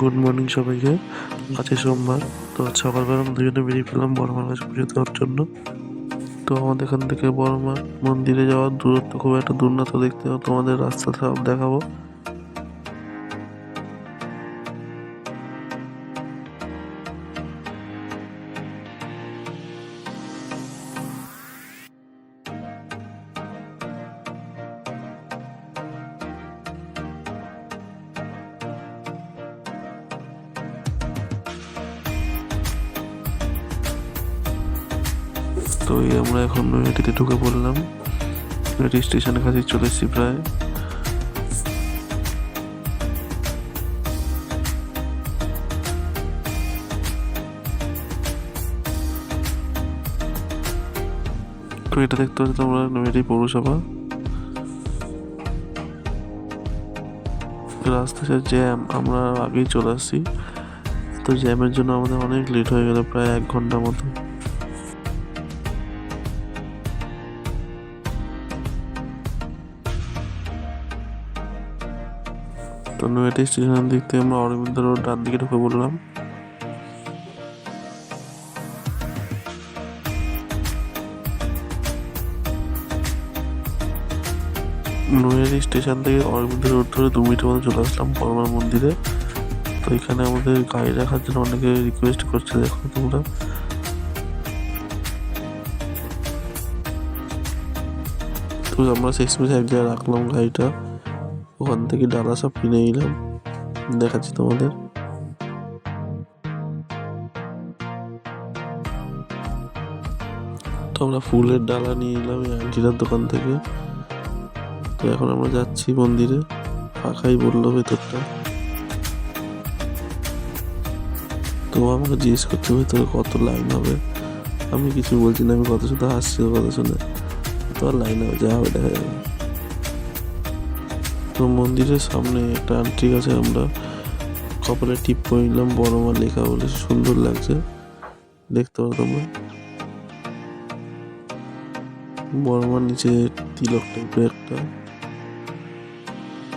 Good morning সবাইকে। আজকে সোমবার, তো সকালবেলা আমরা দুজনে বেরিয়ে পড়লাম বড়মার কাছে পুজো দেওয়ার জন্য। তো আমাদের এখান থেকে বড়মা মন্দিরে যাওয়ার দূরত্ব খুব একটা দূর না, তো দেখতে তোমাদের রাস্তা সব দেখাবো। তো এই আমরা এখন নৈহাটিতে ঢুকে পড়লাম। নৈহাটি স্টেশনের কাছে চলে এসেছি প্রায়। তো এটা দেখতে পাচ্ছ তোমরা নৈহাটি পৌরসভা। রাস্তায় জ্যাম, আমরা আগেই চলে আসছি। তো জ্যামের জন্য আমাদের অনেক লেট হয়ে গেল, প্রায় 1 ঘন্টা মতো। তো নৈহাটি স্টেশনের দিক থেকে আমরা অরবিন্দ রোড ডান দিকে ঢুকে পড়লাম। নৈহাটি স্টেশন থেকে অরবিন্দ রোড ধরে 2 মিনিটের মতো চলে আসলাম বড়মার মন্দিরে। তো এখানে আমাদের গাড়ি রাখার জন্য অনেকে রিকোয়েস্ট করছে, দেখো তোমরা। তো আমরা শেষমেশ এক জায়গায় রাখলাম গাড়িটা, ওখান থেকে ডালা সব কিনে নিলাম, দেখাচ্ছি তোমাদের। তো আমরা ফুলের ডালা নিয়ে নিলাম এই আন্টিটার দোকান থেকে। তো এখন আমরা যাচ্ছি মন্দিরে, ফাঁকাই বললো ভেতরটা। তো আমাকে জিজ্ঞেস করছে ভেতরে কত লাইন হবে। আমি কিছু বলছি না, আমি কত শুধু হাসছি কথা শুনে। তো আর লাইন হবে, যা হবে দেখা যাবে। তো মন্দিরের সামনে একটা আন্টির কাছে আমরা কপালে টিপ করে নিলাম, বড়মা লেখা বলে, সুন্দর লাগছে দেখতে পারো তোমরা। বড়মার নিচে তিলক টাইপের একটা,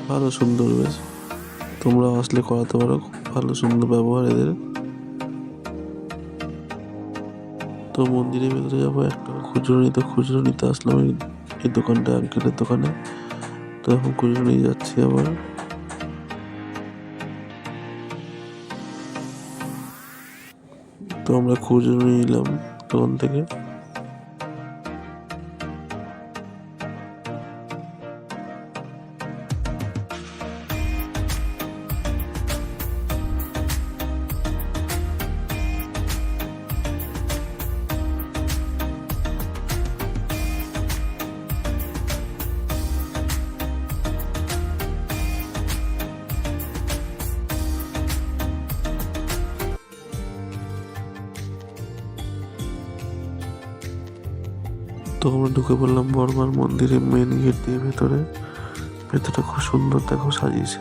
ভালো সুন্দর বেশ। তোমরা আসলে করাতে পারো, খুব ভালো সুন্দর ব্যবহার এদের। তো মন্দিরের ভেতরে যাবো, একটা খুচরো নিতে আসলাম এই দোকানটা, আঙ্কেলের দোকানে। তো এখন খুচরো নিয়ে যাচ্ছি আবার। তো আমরা খুচরো নিয়ে নিলাম দোকান থেকে। তো আমরা ঢুকে পড়লাম বড়মার মন্দিরের মেন গেট দিয়ে ভেতরে। ভেতরটা খুব সুন্দর, দেখো সাজিয়েছে।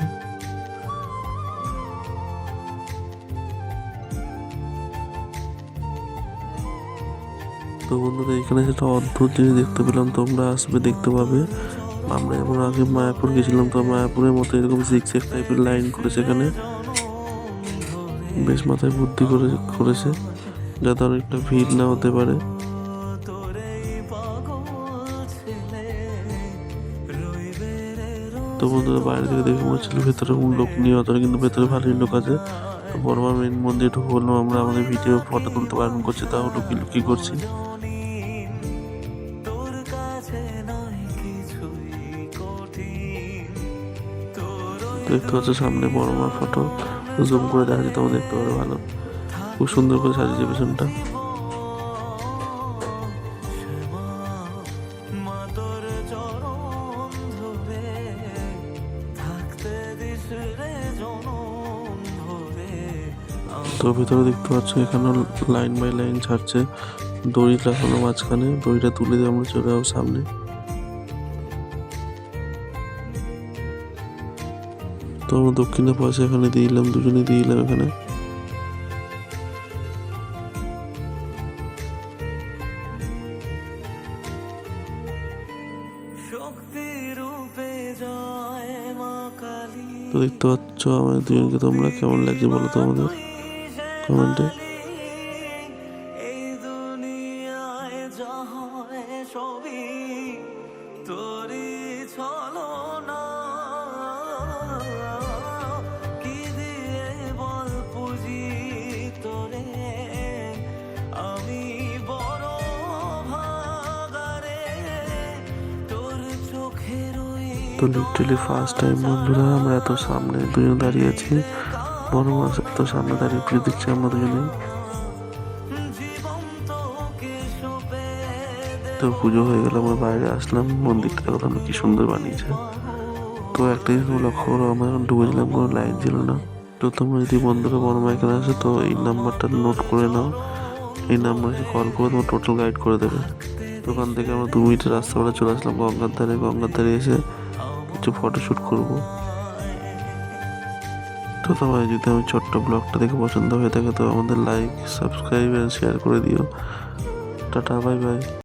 তো বন্ধুরা, এখানে সেটা অদ্ভুত জিনিস দেখতে পেলাম, তোমরা আসবে দেখতে পাবে। আমরা যেমন আগে মায়াপুর গেছিলাম, তো মায়াপুরের মতো এরকম জিগজ্যাগ টাইপের লাইন করেছে এখানে, বেশ মাথায় বুদ্ধি করেছে, যাতে অনেকটা ভিড় না হতে পারে। তো বন্ধুরা, বাইরে থেকে দেখে মনে হচ্ছিল ভেতরে লোক নিয়ে অতটা, কিন্তু ভেতরে ভালোই লোক আছে। তো বড়মা মেন মন্দিরে ঢুকে বললাম আমরা, আমাদের ভিডিও ফটো তুলতে বারণ করছে, তাও লুকি করছি। দেখতে পাচ্ছ সামনে বড়মার ফটো, জুম করে দেখা যেত, দেখতে পারো ভালো। খুব সুন্দর করে সাজিয়েছে পেছনটা। তো ভিতরে দেখতে পাচ্ছ এখানে লাইন বাই লাইন ছাড়ছে, দড়ি লাগানো মাঝখানে, দড়িটা তুলে দিয়ে আমরা চলে যাবো সামনে। তো আমরা দক্ষিণে পয়সা এখানে দিয়ে দিলাম, দুজনে দিয়ে দিলাম এখানে। তো দেখতে পাচ্ছ আমাদের দুজনকে তোমরা কেমন লাগছে বলো তো আমাদের কমেন্টে। তোরি চলো না কি দিয়ে বল পুজি তোরে আমি বড় ভাগারে তোর চোখের তো লিটারালি ফার্স্ট টাইম বন্ধুরা আমরা এত সামনে দুজন দাঁড়িয়ে আছি, বড় মাছ এত সামনে দাঁড়িয়ে পুজো দিচ্ছি আমরা দুজনে। তো পুজো হয়ে গেল, আমরা বাইরে আসলাম, মন্দিরটা দেখো আমরা কি সুন্দর বানিয়েছে। তো একটা জিনিস লক্ষ্য করো, আমরা এখন ঢুকেছিলাম কোনো লাইন ছিল না। তো তোমরা যদি বন্ধুরা বড় মা এখানে আসে তো এই নাম্বারটা নোট করে নাও, এই নাম্বারে কল করে তোমার টোটাল গাইড করে দেবে। তো ওখান থেকে আমরা 2 মিনিটের রাস্তা বেলা চলে আসলাম গঙ্গার ধারে এসে কিছু ফটোশ্যুট করবো। তো সবাই যদি আমি ছোট্ট ব্লগটা দেখে পছন্দ হয়ে থাকে তো আমাদের লাইক, সাবস্ক্রাইব আর শেয়ার করে দিও। Tata, bye bye.